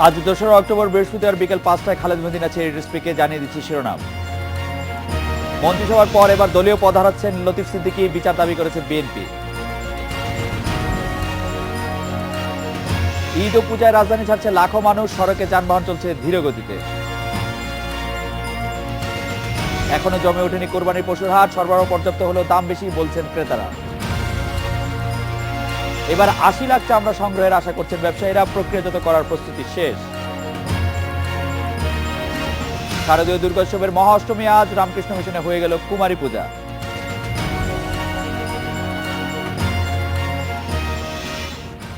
আজ 2রা অক্টোবর বৃহস্পতিবার বিকেল 5টায় খালেদ মদিনা চ্যারিটি স্পিকে জানিয়ে দিচ্ছি শিরোনাম। মন্ত্রিসভার পর এবার দলীয় পদ হারাচ্ছেন লতিফ সিদ্দিকী, বিচার দাবি করেছে বিএনপি। ঈদ ও পূজায় রাজধানী ছাড়ছে লাখো মানুষ, সড়কে যানবাহন চলছে ধীর গতিতে। এখনো জমে ওঠেনি কোরবানির পশুর হাট, সরবরাহ পর্যাপ্ত হলেও দাম বেশি বলছেন ক্রেতারা। এবার ৮০ লাখ চামড়া সংগ্রহের আশা করছেন ব্যবসায়ীরা, প্রক্রিয়াজাত করার প্রস্তুতি শেষ। শারদীয় দুর্গোৎসবের মহা অষ্টমী আজ, রামকৃষ্ণ মিশনে হয়ে গেল কুমারী পূজা।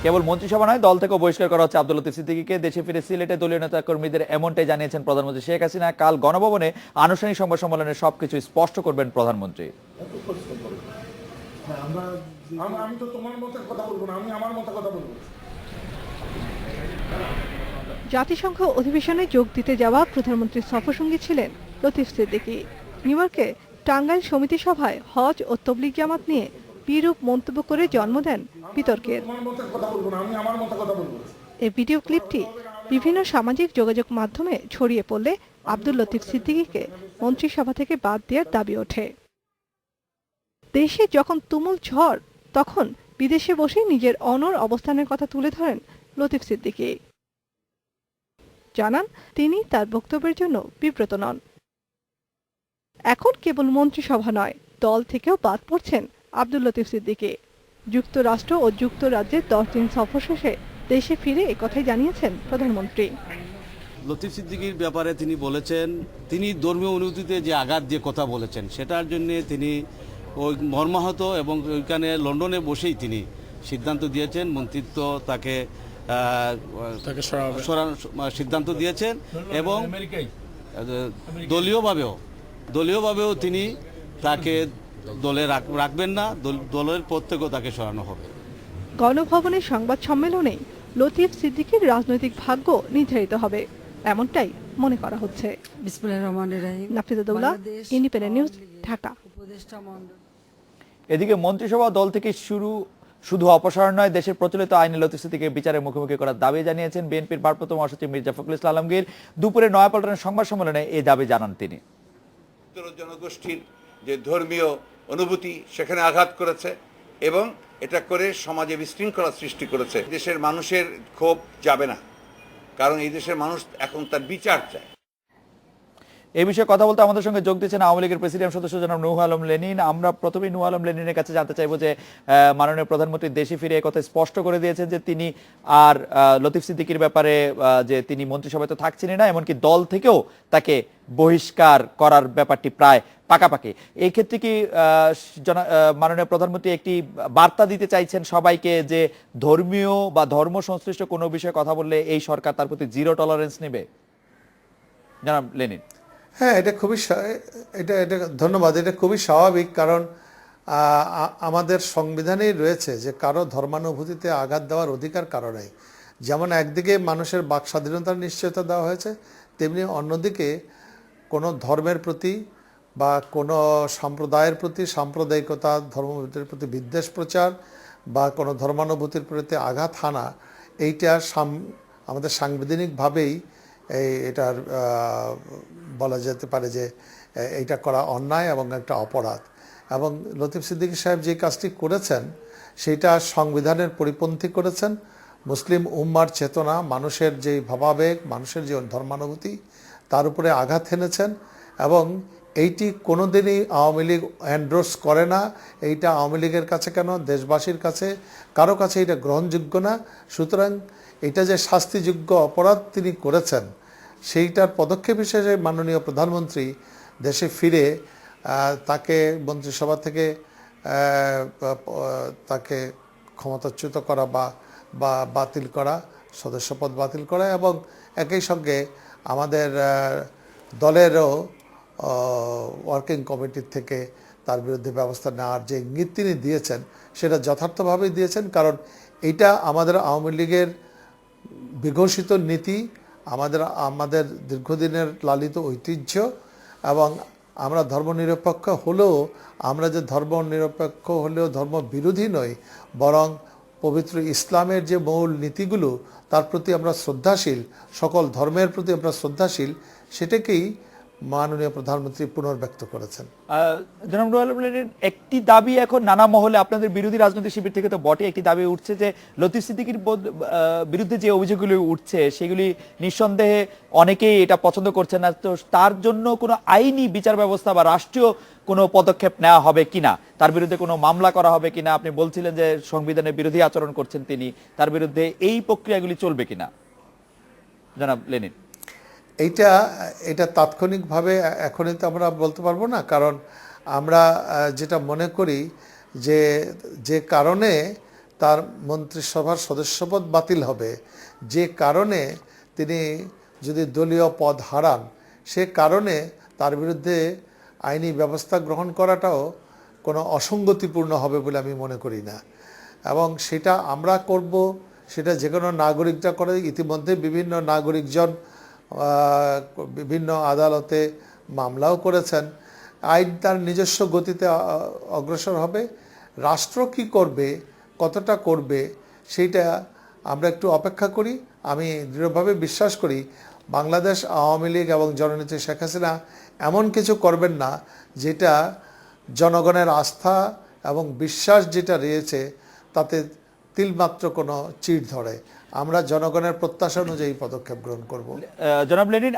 কেবল মন্ত্রিসভা নয়, দল থেকেও বহিষ্কার করা হচ্ছে আব্দুল লতিফ সিদ্দিকীকে। দেশে ফিরে সিলেটে দলীয় নেতা কর্মীদের এমনটাই জানিয়েছেন প্রধানমন্ত্রী শেখ হাসিনা। কাল গণভবনে আনুষ্ঠানিক সংবাদ সম্মেলনে সবকিছু স্পষ্ট করবেন প্রধানমন্ত্রী। আমি তো তোমার মতো কথা বলবো না, আমি আমার মতো কথা বলবো। জাতিসংঘ অধিবেশনে যোগ দিতে যাওয়া প্রধানমন্ত্রীর সফরসঙ্গী ছিলেন লতিফ সিদ্দিকী। নিউ ইয়র্কে টাঙ্গাইল সমিতি সভায় হজ ও তবলিগ জামাত নিয়ে বিরূপ মন্তব্য করে জন্ম দেন বিতর্কের। এই ভিডিও ক্লিপটি বিভিন্ন সামাজিক যোগাযোগ মাধ্যমে ছড়িয়ে পড়লে আব্দুল লতিফ সিদ্দিকীকে মন্ত্রিসভা থেকে বাদ দেওয়ার দাবি ওঠে। দেশে যখন তুমুল ঝড়, তখন বিদেশে বসে নিজের অনড় অবস্থানের কথা তুলে ধরেন লতিফ সিদ্দিকী। জানান তিনি তার বক্তব্যের জন্য বিব্রত নন। এখন কেবল মন্ত্রিসভা নয়, দল থেকেও বাদ পড়ছেন আব্দুল লতিফ সিদ্দিকী। যুক্তরাষ্ট্র ও যুক্তরাজ্যের 10 দিন সফর শেষে দেশে ফিরে একথাই জানিয়েছেন প্রধানমন্ত্রী। লতিফ সিদ্দিকীর ব্যাপারে তিনি বলেছেন, তিনি ধর্মীয় অনুভূতিতে যে আঘাত দিয়ে কথা বলেছেন সেটার জন্য তিনি ওই মর্মাহত, এবং ওইখানে লন্ডনে বসেই তিনি সিদ্ধান্ত দিয়েছেন, মন্ত্রিত্ব তাকে সিদ্ধান্ত দিয়েছেন, এবং দলীয়ভাবেও তিনি তাকে দলে রাখবেন না, দলের পদ থেকেও তাকে সরানো হবে। গণভবনের সংবাদ সম্মেলনে লতিফ সিদ্দিকীর রাজনৈতিক ভাগ্য নির্ধারিত হবে, এমনটাই মনে করা হচ্ছে। বিসমিল্লাহির রহমানির রহিম। Nafiza Doula, independent news, Dhaka. এদিকে মন্ত্রিসভা দল থেকে শুধু অপসারণ নয়, দেশের প্রচলিত আইনে লতিফ সিদ্দিকীকে বিচারের মুখোমুখি করার দাবি জানিয়েছেন বিএনপির ভারপ্রাপ্ত মহাসচিব মির্জা ফখরুল ইসলাম আলমগীর। দুপুরে নয়াপল্টনের সংবাদ সম্মেলনে এই দাবি জানান তিনি। জনগোষ্ঠীর যে ধর্মীয় অনুভূতি সেখানে আঘাত করেছে এবং এটা করে সমাজে বিশৃঙ্খলা সৃষ্টি করেছে। দেশের মানুষের ক্ষোভ যাবে না, কারণ এই দেশের মানুষ এখন তার বিচার চায়। এই বিষয়ে কথা বলতে আমাদের সঙ্গে যোগ দিচ্ছেন আওয়ামী লীগের প্রেসিডেন্ট সদস্য জনাব নূহ আলম লেনিন। আমরা প্রথমেই নূহ আলম লেনিনের কাছে জানতে চাইবো যে মাননীয় প্রধানমন্ত্রী দেশে ফিরে কথা স্পষ্ট করে দিয়েছেন যে তিনি আর লতিফ সিদ্দিকীর ব্যাপারে যে তিনি মন্ত্রিসভায় তো থাকছেনই না, এমনকি দল থেকেও তাকে বহিষ্কার করার ব্যাপারটি প্রায় পাকাপাকি। এই ক্ষেত্রে কি মাননীয় প্রধানমন্ত্রী একটি বার্তা দিতে চাইছেন সবাইকে যে ধর্মীয় বা ধর্ম সংশ্লিষ্ট কোনো বিষয়ে কথা বললে এই সরকার তার প্রতি জিরো টলারেন্স নেবে? জনাব লেনিন। হ্যাঁ, এটা ধন্যবাদ। এটা খুবই স্বাভাবিক, কারণ আমাদের সংবিধানেই রয়েছে যে কারো ধর্মানুভূতিতে আঘাত দেওয়ার অধিকার কারো নেই। যেমন একদিকে মানুষের বাক স্বাধীনতার নিশ্চয়তা দেওয়া হয়েছে, তেমনি অন্যদিকে কোনো ধর্মের প্রতি বা কোনো সম্প্রদায়ের প্রতি সাম্প্রদায়িকতা, ধর্মভূতির প্রতি বিদ্বেষ প্রচার বা কোনো ধর্মানুভূতির প্রতি আঘাত হানা, এইটা আমাদের সাংবিধানিকভাবেই এটার বলা যেতে পারে যে এইটা করা অন্যায় এবং একটা অপরাধ। এবং লতিফ সিদ্দিকী সাহেব যে কাজটি করেছেন সেইটা সংবিধানের পরিপন্থী করেছেন। মুসলিম উম্মার চেতনা, মানুষের যে ভাবাবেগ, মানুষের যে ধর্মানুভূতি, তার উপরে আঘাত হেনেছেন, এবং এইটি কোনোদিনই আওয়ামী লীগ এন্ডোর্স করে না। এইটা আওয়ামী লীগের কাছে কেন, দেশবাসীর কাছে কারো কাছে এটা গ্রহণযোগ্য না। সুতরাং এটা যে শাস্তিযোগ্য অপরাধ তিনি করেছেন, সেইটার পদক্ষেপ হিসেবে মাননীয় প্রধানমন্ত্রী দেশে ফিরে তাকে মন্ত্রিসভা থেকে তাকে ক্ষমতাচ্যুত করা বা বাতিল করা, সদস্যপদ বাতিল করা, এবং একই সঙ্গে আমাদের দলেরও ওয়ার্কিং কমিটির থেকে তার বিরুদ্ধে ব্যবস্থা নেওয়ার যে ইঙ্গিত তিনি দিয়েছেন সেটা যথার্থভাবেই দিয়েছেন। কারণ এটা আমাদের আওয়ামী লীগের বিঘোষিত নীতি, আমাদের দীর্ঘদিনের লালিত ঐতিহ্য, এবং আমরা ধর্মনিরপেক্ষ হলেও আমরা যে ধর্মনিরপেক্ষ হলেও ধর্ম বিরোধী নই, বরং পবিত্র ইসলামের যে মূল নীতিগুলো তার প্রতি আমরা শ্রদ্ধাশীল, সকল ধর্মের প্রতি আমরা শ্রদ্ধাশীল, সেটাকেই মাননীয় প্রধানমন্ত্রী পুনর্ব্যক্ত করেছেন। জনাব নুর আলম লেনিন, একটি দাবি এখন নানা মহলে, আপনাদের বিরোধী রাজনৈতিক শিবির থেকে তো বটে একটি দাবি উঠছে যে লতিফ সিদ্দিকীর বিরুদ্ধে যে অভিযোগগুলি উঠছে সেগুলি নিঃসন্দেহে অনেকেই এটা পছন্দ করছেন না, তো তার জন্য কোনো আইনি বিচার ব্যবস্থা বা রাষ্ট্রীয় কোনো পদক্ষেপ নেওয়া হবে কিনা, তার বিরুদ্ধে কোনো মামলা করা হবে কিনা? আপনি বলছিলেন যে সংবিধানের বিরোধী আচরণ করছেন তিনি, তার বিরুদ্ধে এই প্রক্রিয়াগুলি চলবে কিনা জনাব লেনিন? এটা তাৎক্ষণিকভাবে এখনই তো আমরা বলতে পারবো না, কারণ আমরা যেটা মনে করি যে কারণে তার মন্ত্রিসভার সদস্যপদ বাতিল হবে, যে কারণে তিনি যদি দলীয় পদ হারান, সে কারণে তার বিরুদ্ধে আইনি ব্যবস্থা গ্রহণ করাটাও কোনো অসঙ্গতিপূর্ণ হবে বলে আমি মনে করি না। এবং সেটা আমরা করব, সেটা যে কোনো নাগরিকরা করে। ইতিমধ্যে বিভিন্ন নাগরিকজন বিভিন্ন আদালতে মামলাও করেছেন। আইন তার নিজস্ব গতিতে অগ্রসর হবে। রাষ্ট্র কি করবে, কতটা করবে, সেইটা আমরা একটু অপেক্ষা করি। আমি দৃঢ়ভাবে বিশ্বাস করি বাংলাদেশ আওয়ামী লীগ এবং জননেত্রী শেখ হাসিনা এমন কিছু করবেন না যেটা জনগণের আস্থা এবং বিশ্বাস যেটা রয়েছে তাতে তিলমাত্র কোনো চিড় ধরে। আমরা জনগণের প্রত্যাশা অনুযায়ী পদক্ষেপ গ্রহণ করব। জনাব লেনিন,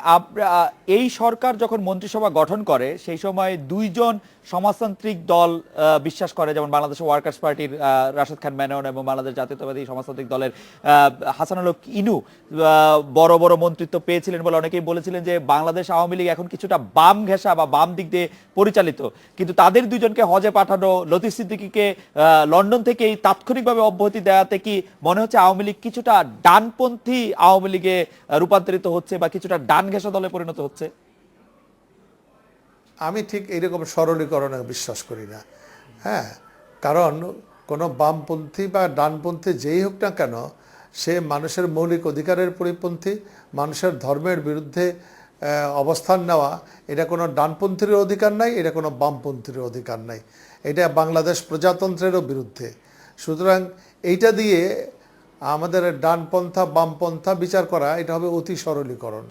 এই সরকার যখন মন্ত্রিসভা গঠন করে সেই সময় দুইজন সমাজতান্ত্রিক দল বিশ্বাস করে, যেমন বাংলাদেশ ওয়ার্কার্স পার্টির রাশেদ খান মেনন এবং বাংলাদেশ জাতীয়তাবাদী সমাজতান্ত্রিক দলের হাসানুল হক ইনু বড় বড় মন্ত্রিত্ব পেয়েছিলেন বলে অনেকেই বলেছিলেন যে বাংলাদেশ আওয়ামী লীগ এখন কিছুটা বাম ঘেঁষা বা বাম দিক দিয়ে পরিচালিত। কিন্তু তাদের দুজনকে হজে পাঠানো, লতিফ সিদ্দিকীকে লন্ডন থেকেই তাৎক্ষণিকভাবে অব্যাহতি দেওয়াতে কি মনে হচ্ছে আওয়ামী লীগ কিছুটা ডানপন্থী আওয়ামী লীগে রূপান্তরিত হচ্ছে বা কিছুটা ডান ঘেঁষা দলে পরিণত হচ্ছে? আমি ঠিক এইরকম সরলীকরণে বিশ্বাস করি না। হ্যাঁ, কারণ কোনো বামপন্থী বা ডানপন্থী যেই হোক না কেন, সে মানুষের মৌলিক অধিকারের পরিপন্থী। মানুষের ধর্মের বিরুদ্ধে অবস্থান নেওয়া এটা কোনো ডানপন্থীর অধিকার নাই, এটা কোনো বামপন্থীর অধিকার নাই, এটা বাংলাদেশ প্রজাতন্ত্রেরও বিরুদ্ধে। সুতরাং এইটা দিয়ে আমাদের ডানপন্থা বামপন্থা বিচার করা এটা হবে অতি সরলীকরণ।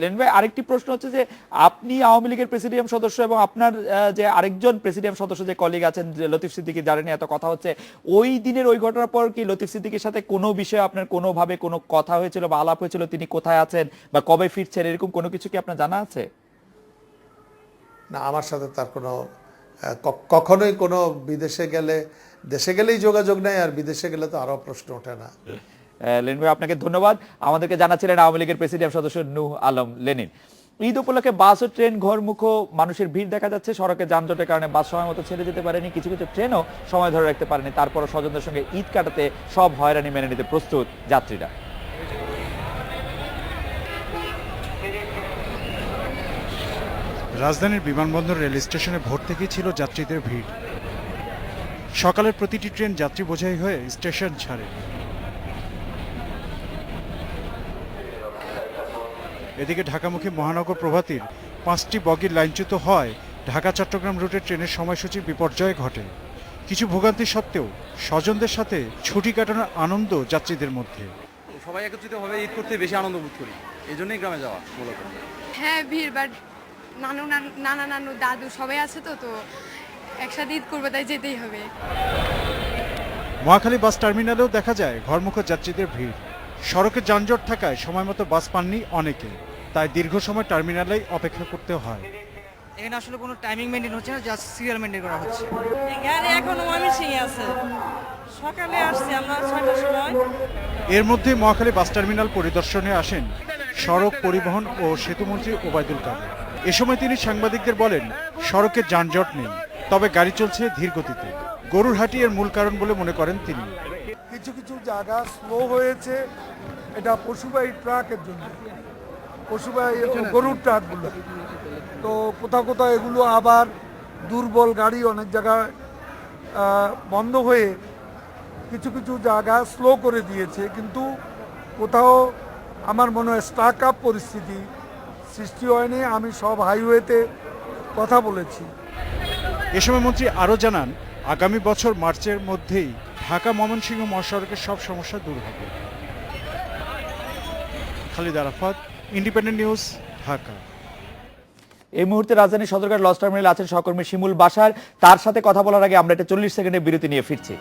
লেন ভাই, আরেকটি প্রশ্ন হচ্ছে যে আপনি আওয়ামী লীগের প্রেসিডিয়াম সদস্য এবং আপনার যে আরেকজন প্রেসিডিয়াম সদস্য যে কলিগ আছেন লতিফ সিদ্দিকী, যারা নিয়ে এত কথা হচ্ছে, ওই দিনের ওই ঘটনার পর কি লতিফ সিদ্দিকীর সাথে কোনো বিষয়ে আপনার কোনোভাবে কোনো কথা হয়েছিল বা আলাপ হয়েছিল, তিনি কোথায় আছেন বা কবে ফিরছেন, এরকম কোনো কিছু কি আপনার জানা আছে? না, আমার সাথে তার কোনো কখনোই কোনো বিদেশে গেলে, দেশে গেলেই যোগাযোগ নেই, আর বিদেশে গেলে তো আরও প্রশ্ন ওঠে না। লেনিন ভাই, আপনাকে ধন্যবাদ। আমাদেরকে জানাচ্ছিলেন আওয়ামী লীগের প্রেসিডিয়াম সদস্য নূহ আলম লেনিন। ঈদ উপলক্ষে বাস ও ট্রেন ঘরমুখ মানুষের ভিড় দেখা যাচ্ছে। সড়কে যানজটের কারণে বাস সময় মতো ছেড়ে যেতে পারেনি, কিছু কিছু ট্রেনও সময় ধরে রাখতে পারেনি। তারপরও স্বজনদের সঙ্গে ঈদ কাটাতে সব হয়রানি মেনে নিতে প্রস্তুত যাত্রীরা। রাজধানীর বিমানবন্দর রেল স্টেশনে ভোর থেকেই ছিল যাত্রীদের ভিড়। সকালের প্রতিটি ট্রেন যাত্রী বোঝাই হয়ে স্টেশন ছাড়ে। এদিকে ঢাকামুখী মহানগর প্রভাতীর 5টি বগির লাইনচ্যুত হয় ঢাকা চট্টগ্রাম রুটের ট্রেনের সময়সূচি বিপর্যয় ঘটে। কিছু ভোগান্তি সত্ত্বেও স্বজনদের সাথে ছুটি কাটানোর আনন্দ যাত্রীদের মধ্যে। সবাই একত্রিতভাবে ঈদ করতে বেশি আনন্দ বোধ করি, এই জন্যই গ্রামে যাওয়া মূলত। হ্যাঁ, ভিড়, বাট নানা নানু দাদু সবাই আছে তো একসাথে ঈদ করবো, তাই যেতেই হবে। মহাখালী বাস টার্মিনালেও দেখা যায় ঘরমুখ যাত্রীদের ভিড়। সড়কে যানজট থাকায় সময়মতো বাস পাননি অনেকে, তাই দীর্ঘ সময় টার্মিনালেই অপেক্ষা করতে হয়। এখানে আসলে কোনো টাইমিং মেনটেন হচ্ছে না, জাস্ট সিরিয়াল মেনটেন করা হচ্ছে। গাড়ি এখনো ময়মনসিংহে আছে, সকালে আসছি আমরা 6টার সময়। এর মধ্যে মহাখালী বাস টার্মিনাল পরিদর্শনে আসেন সড়ক পরিবহন ও সেতুমন্ত্রী ওবায়দুল কাদের। এ সময় তিনি সাংবাদিকদের বলেন, সড়কে যানজট নেই, তবে গাড়ি চলছে ধীর গতিতে। গরুরহাটি এর মূল কারণ বলে মনে করেন তিনি। কিছু কিছু জায়গা স্লো হয়েছে, এটা পশুবাহী ট্রাকের জন্য, পশুবাহী গরুর ট্রাকগুলো। তো কোথাও কোথাও এগুলো আবার দুর্বল গাড়ি অনেক জায়গায় বন্ধ হয়ে কিছু কিছু জায়গা স্লো করে দিয়েছে, কিন্তু কোথাও আমার মনে হয় স্টাক আপ পরিস্থিতি সৃষ্টি হয়নি। আমি সব হাইওয়েতে কথা বলেছি। এ সময় মন্ত্রী আরও জানান, আগামী বছর মার্চের মধ্যেই ঢাকা ময়মনসিংহ মহাসড়কের সব সমস্যা দূর হবে। Khalid Arafat, independent news, Dhaka. এই মুহূর্তে রাজধানীর সদরঘাট লঞ্চ টার্মিনালে আছেন সহকর্মী শিমুল বাশার। তার সাথে কথা বলার আগে আমরা একটা 40 সেকেন্ডের বিরতি নিয়ে ফিরছি।